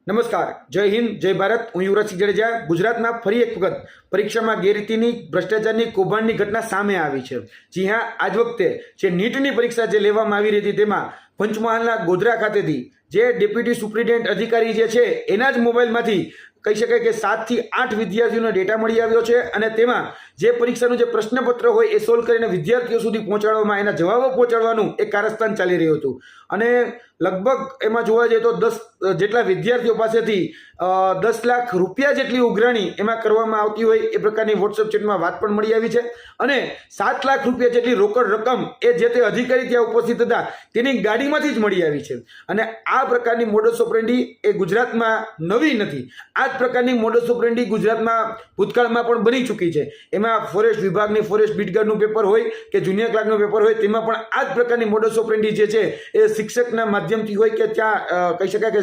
નમસ્કાર, જય હિન્દ, જય ભારત. હું યુવરાજસિંહ જાડેજા. ગુજરાતમાં ફરી એક વખત પરીક્ષામાં ગેરરીતિની, ભ્રષ્ટાચારની, કૌભાંડની ઘટના સામે આવી છે. જી હા, આજ વખતે જે નીટની પરીક્ષા જે લેવામાં આવી રહી હતી તેમાં પંચમહાલના ગોધરા ખાતેથી જે ડેપ્યુટી સુપ્રિન્ટેન્ડન્ટ અધિકારી જે છે એના જ મોબાઈલમાંથી કહી શકાય કે 7 થી 8 વિદ્યાર્થીઓનો ડેટા મળી આવ્યો છે અને તેમાં જે પરીક્ષાનું જે પ્રશ્નપત્ર હોય એ સોલ્વ કરીને વિદ્યાર્થીઓ સુધી પહોંચાડવામાં, એના જવાબો પહોંચાડવાનું એક કારસ્તાન ચાલી રહ્યું હતું. અને લગભગ એમાં જોવા જઈએ તો 10 જેટલા વિદ્યાર્થીઓ પાસેથી 10 લાખ રૂપિયા જેટલી ઉઘરાણી એમાં કરવામાં આવતી હોય એ પ્રકારની વોટ્સએપ ચેટમાં વાત પણ મળી આવી છે. અને 7 લાખ રૂપિયા જેટલી રોકડ રકમ એ જે તે અધિકારી ત્યાં ઉપસ્થિત હતા તેની ગાડીમાંથી જ મળી આવી છે. અને આ પ્રકારની મોડસ ઓપરેન્ડી એ ગુજરાતમાં નવી નથી. આ જ પ્રકારની મોડસ ઓપરેન્ડી ગુજરાતમાં ભૂતકાળમાં પણ બની ચૂકી છે. એમાં ફોરેસ્ટ વિભાગની ફોરેસ્ટ બીટગાર્ડનું પેપર હોય કે જુનિયર ક્લાર્કનું પેપર હોય તેમાં પણ આ જ પ્રકારની મોડસ ઓપરેન્ડી જે છે એ શિક્ષકના માધ્યમથી હોય કે ત્યાં કહી શકાય કે